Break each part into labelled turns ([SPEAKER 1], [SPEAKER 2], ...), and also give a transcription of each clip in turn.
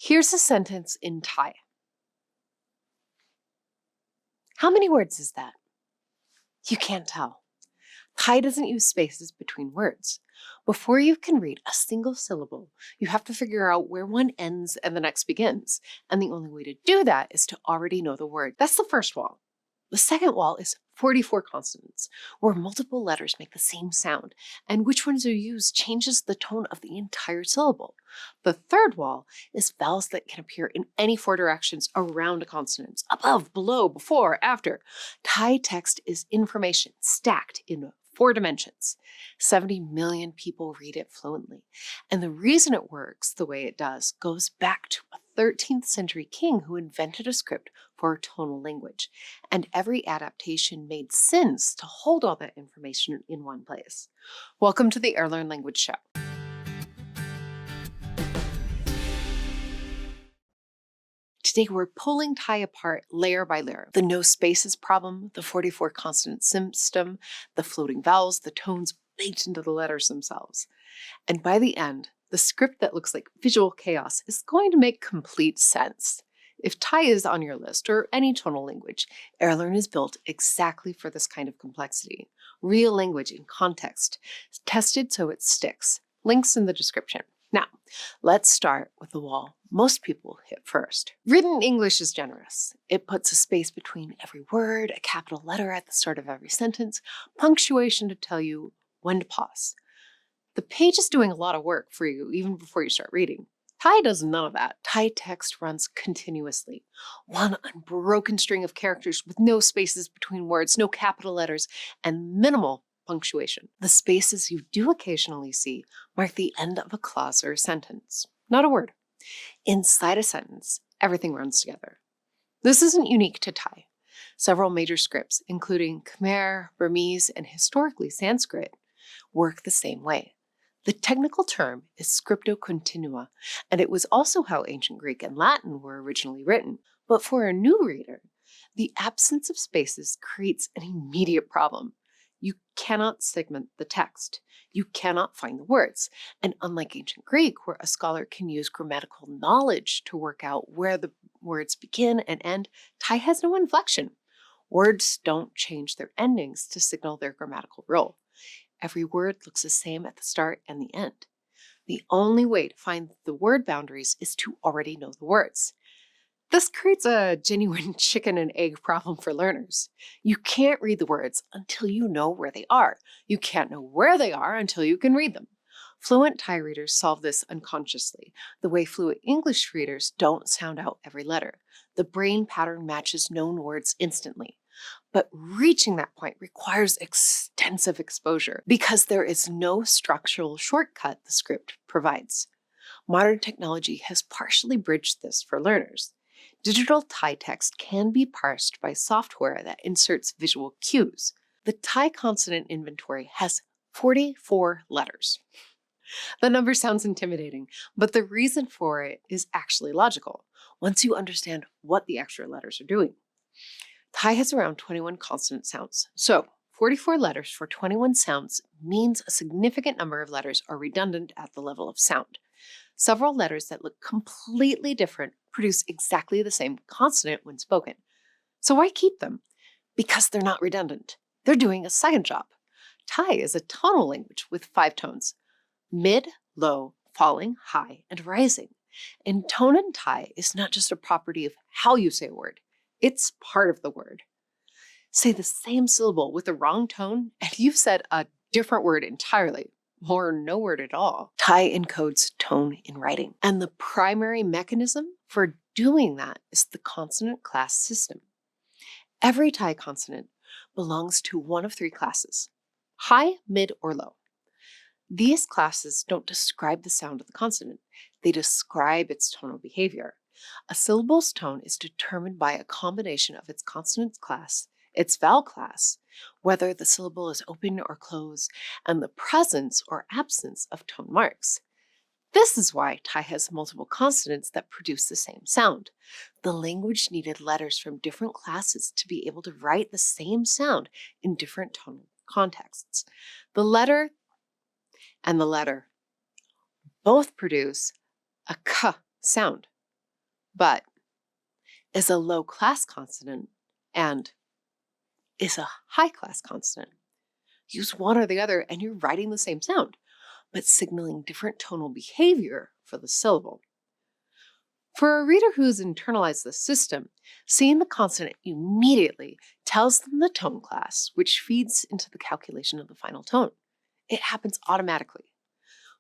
[SPEAKER 1] Here's a sentence in Thai. How many words is that? You can't tell. Thai doesn't use spaces between words. Before you can read a single syllable, you have to figure out where one ends and the next begins. And the only way to do that is to already know the word. That's the first wall. The second wall is 44 consonants, where multiple letters make the same sound, and which ones are used changes the tone of the entire syllable. The third wall is vowels that can appear in any four directions around a consonant: above, below, before, after. Thai text is information stacked in 4 dimensions. 70 million people read it fluently. And the reason it works the way it does goes back to a 13th century king who invented a script for a tonal language. And every adaptation made sense to hold all that information in one place. Welcome to the Airlearn Language Show. Today, we're pulling Thai apart layer by layer. The no spaces problem, the 44 consonant system, the floating vowels, the tones baked into the letters themselves. And by the end, the script that looks like visual chaos is going to make complete sense. If Thai is on your list, or any tonal language, Airlearn is built exactly for this kind of complexity. Real language in context, tested so it sticks. Links in the description. Now, let's start with the wall most people hit first. Written English is generous. It puts a space between every word, a capital letter at the start of every sentence, punctuation to tell you when to pause. The page is doing a lot of work for you even before you start reading. Thai does none of that. Thai text runs continuously. One unbroken string of characters with no spaces between words, no capital letters, and minimal punctuation. The spaces you do occasionally see mark the end of a clause or a sentence, not a word. Inside a sentence, everything runs together. This isn't unique to Thai. Several major scripts, including Khmer, Burmese, and historically Sanskrit, work the same way. The technical term is scripto continua, and it was also how ancient Greek and Latin were originally written. But for a new reader, the absence of spaces creates an immediate problem. You cannot segment the text. You cannot find the words. And unlike ancient Greek, where a scholar can use grammatical knowledge to work out where the words begin and end, Thai has no inflection. Words don't change their endings to signal their grammatical role. Every word looks the same at the start and the end. The only way to find the word boundaries is to already know the words. This creates a genuine chicken and egg problem for learners. You can't read the words until you know where they are. You can't know where they are until you can read them. Fluent Thai readers solve this unconsciously, the way fluent English readers don't sound out every letter. The brain pattern matches known words instantly. But reaching that point requires extensive exposure because there is no structural shortcut the script provides. Modern technology has partially bridged this for learners. Digital Thai text can be parsed by software that inserts visual cues. The Thai consonant inventory has 44 letters. The number sounds intimidating, but the reason for it is actually logical once you understand what the extra letters are doing. Thai has around 21 consonant sounds, so 44 letters for 21 sounds means a significant number of letters are redundant at the level of sound. Several letters that look completely different produce exactly the same consonant when spoken. So why keep them? Because they're not redundant. They're doing a second job. Thai is a tonal language with 5 tones: mid, low, falling, high, and rising. And tone in Thai is not just a property of how you say a word. It's part of the word. Say the same syllable with the wrong tone, and you've said a different word entirely, or no word at all. Thai encodes tone in writing. And the primary mechanism for doing that is the consonant class system. Every Thai consonant belongs to one of 3 classes: high, mid, or low. These classes don't describe the sound of the consonant. They describe its tonal behavior. A syllable's tone is determined by a combination of its consonant class, its vowel class, whether the syllable is open or closed, and the presence or absence of tone marks. This is why Thai has multiple consonants that produce the same sound. The language needed letters from different classes to be able to write the same sound in different tonal contexts. The letter and the letter both produce a k sound. but is a low-class consonant and is a high-class consonant. Use one or the other and you're writing the same sound, but signaling different tonal behavior for the syllable. For a reader who's internalized the system, seeing the consonant immediately tells them the tone class, which feeds into the calculation of the final tone. It happens automatically.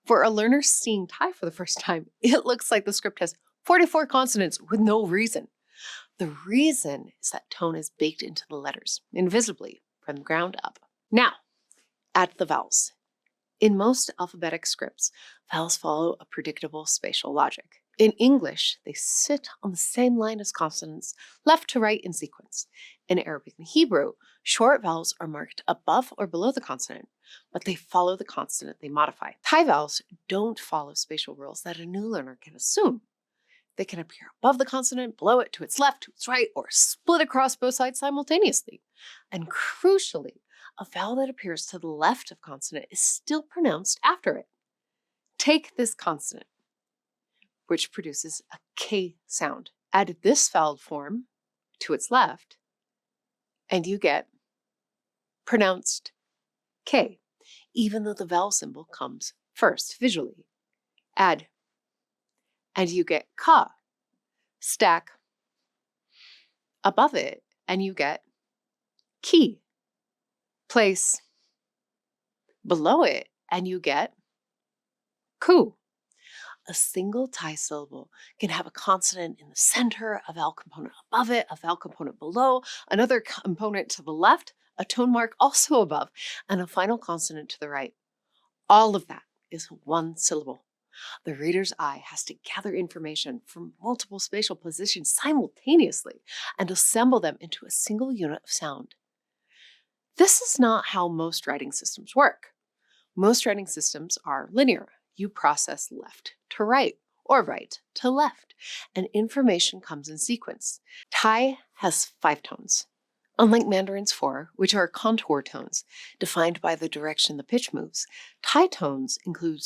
[SPEAKER 1] For a learner seeing Thai for the first time, it looks like the script has 44 consonants with no reason. The reason is that tone is baked into the letters, invisibly, from the ground up. Now, add the vowels. In most alphabetic scripts, vowels follow a predictable spatial logic. In English, they sit on the same line as consonants, left to right in sequence. In Arabic and Hebrew, short vowels are marked above or below the consonant, but they follow the consonant they modify. Thai vowels don't follow spatial rules that a new learner can assume. They can appear above the consonant, below it, to its left, to its right, or split across both sides simultaneously. And crucially, a vowel that appears to the left of consonant is still pronounced after it. Take this consonant, which produces a K sound. Add this vowel form to its left, and you get pronounced K, even though the vowel symbol comes first visually. Add, and you get ka. Stack above it, and you get ki. Place below it, and you get ku. A single Thai syllable can have a consonant in the center, a vowel component above it, a vowel component below, another component to the left, a tone mark also above, and a final consonant to the right. All of that is one syllable. The reader's eye has to gather information from multiple spatial positions simultaneously and assemble them into a single unit of sound. This is not how most writing systems work. Most writing systems are linear. You process left to right or right to left, and information comes in sequence. Thai has 5 tones. Unlike Mandarin's 4, which are contour tones, defined by the direction the pitch moves, Thai tones include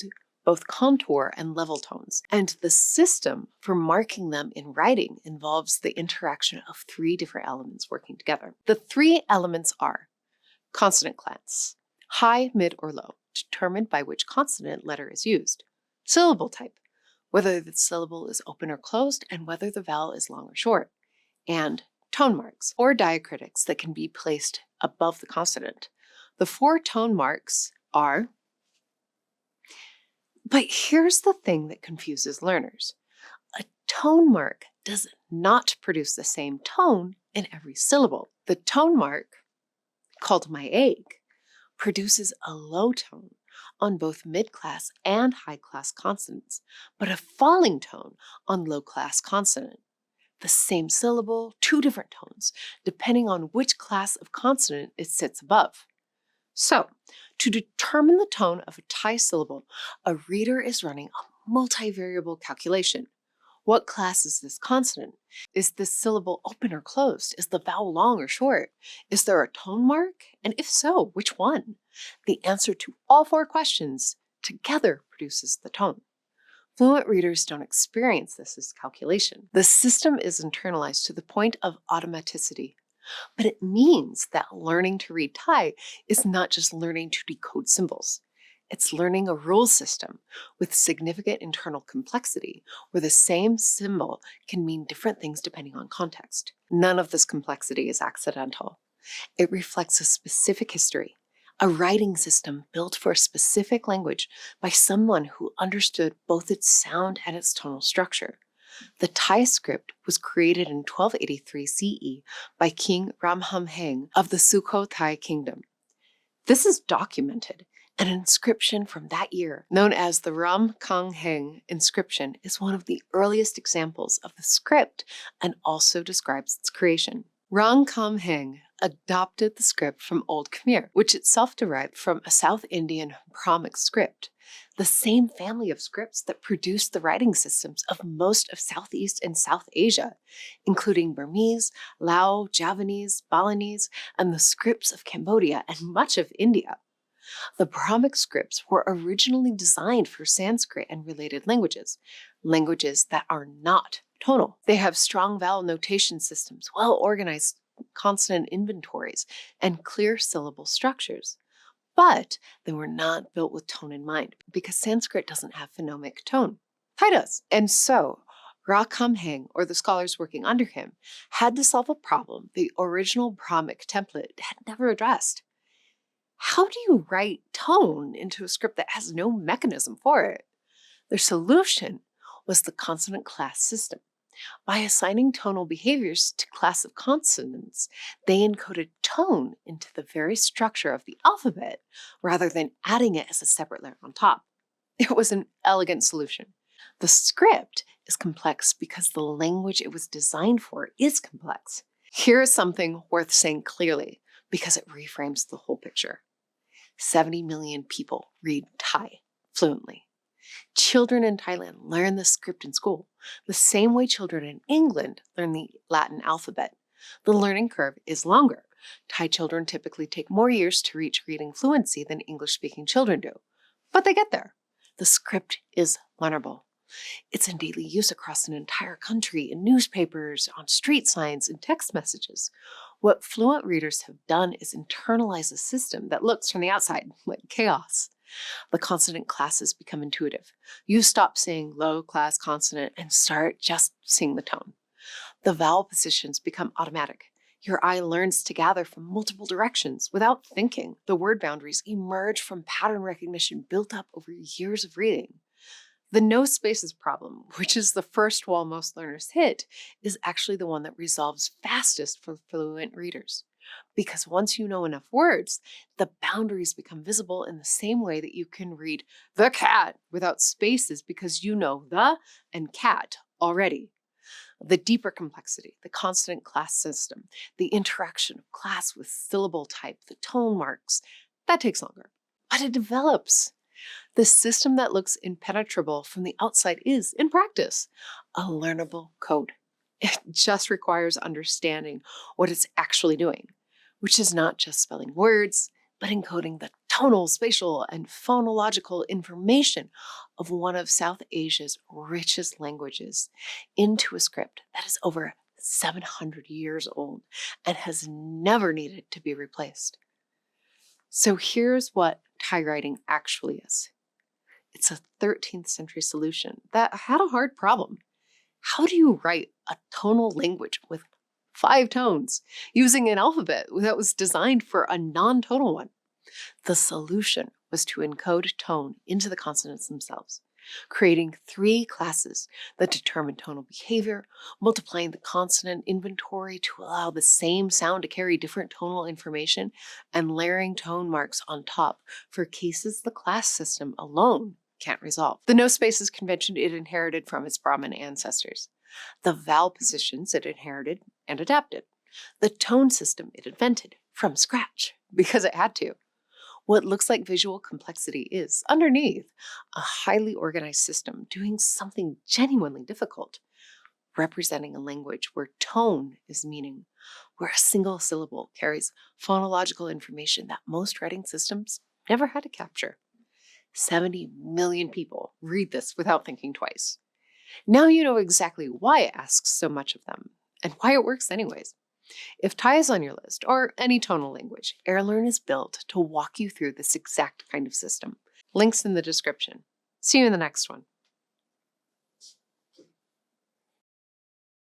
[SPEAKER 1] both contour and level tones, and the system for marking them in writing involves the interaction of 3 different elements working together. The 3 elements are consonant class, high, mid, or low, determined by which consonant letter is used. Syllable type, whether the syllable is open or closed, and whether the vowel is long or short. And tone marks, or diacritics that can be placed above the consonant. The 4 tone marks are... But here's the thing that confuses learners. A tone mark does not produce the same tone in every syllable. The tone mark, called my egg, produces a low tone on both mid-class and high-class consonants, but a falling tone on low-class consonant. The same syllable, 2 different tones, depending on which class of consonant it sits above. So, to determine the tone of a Thai syllable, a reader is running a multivariable calculation. What class is this consonant? Is this syllable open or closed? Is the vowel long or short? Is there a tone mark? And if so, which one? The answer to all 4 questions together produces the tone. Fluent readers don't experience this as calculation. The system is internalized to the point of automaticity. But it means that learning to read Thai is not just learning to decode symbols. It's learning a rule system with significant internal complexity, where the same symbol can mean different things depending on context. None of this complexity is accidental. It reflects a specific history, a writing system built for a specific language by someone who understood both its sound and its tonal structure. The Thai script was created in 1283 CE by King Ramhamhaeng of the Sukhothai Kingdom. This is documented. An inscription from that year, known as the Ramkhangheng inscription, is one of the earliest examples of the script and also describes its creation. Ramkhangheng adopted the script from Old Khmer, which itself derived from a South Indian Brahmic script, the same family of scripts that produced the writing systems of most of Southeast and South Asia, including Burmese, Lao, Javanese, Balinese, and the scripts of Cambodia and much of India. The Brahmic scripts were originally designed for Sanskrit and related languages, languages that are not tonal. They have strong vowel notation systems, well-organized consonant inventories, and clear syllable structures. But they were not built with tone in mind because Sanskrit doesn't have phonemic tone. Thai does. And so, Ra Kamheng, or the scholars working under him, had to solve a problem the original Brahmic template had never addressed. How do you write tone into a script that has no mechanism for it? Their solution was the consonant class system. By assigning tonal behaviors to class of consonants, they encoded tone into the very structure of the alphabet rather than adding it as a separate layer on top. It was an elegant solution. The script is complex because the language it was designed for is complex. Here is something worth saying clearly because it reframes the whole picture. 70 million people read Thai fluently. Children in Thailand learn the script in school, the same way children in England learn the Latin alphabet. The learning curve is longer. Thai children typically take more years to reach reading fluency than English-speaking children do. But they get there. The script is learnable. It's in daily use across an entire country, in newspapers, on street signs, and text messages. What fluent readers have done is internalize a system that looks from the outside like chaos. The consonant classes become intuitive. You stop saying low-class consonant and start just seeing the tone. The vowel positions become automatic. Your eye learns to gather from multiple directions without thinking. The word boundaries emerge from pattern recognition built up over years of reading. The no spaces problem, which is the first wall most learners hit, is actually the one that resolves fastest for fluent readers. Because once you know enough words, the boundaries become visible in the same way that you can read the cat without spaces because you know the and cat already. The deeper complexity, the consonant class system, the interaction of class with syllable type, the tone marks, that takes longer. But it develops. The system that looks impenetrable from the outside is, in practice, a learnable code. It just requires understanding what it's actually doing, which is not just spelling words, but encoding the tonal, spatial, and phonological information of one of South Asia's richest languages into a script that is over 700 years old and has never needed to be replaced. So here's what Thai writing actually is. It's a 13th century solution that had a hard problem. How do you write a tonal language with 5 tones using an alphabet that was designed for a non-tonal one? The solution was to encode tone into the consonants themselves, creating 3 classes that determine tonal behavior, multiplying the consonant inventory to allow the same sound to carry different tonal information, and layering tone marks on top for cases the class system alone can't resolve. The no spaces convention it inherited from its Brahmin ancestors. The vowel positions it inherited and adapted. The tone system it invented from scratch because it had to. What looks like visual complexity is, underneath, a highly organized system doing something genuinely difficult, representing a language where tone is meaning, where a single syllable carries phonological information that most writing systems never had to capture. 70 million people read this without thinking twice. Now you know exactly why it asks so much of them, and why it works anyways. If Thai is on your list, or any tonal language, Airlearn is built to walk you through this exact kind of system. Links in the description. See you in the next one.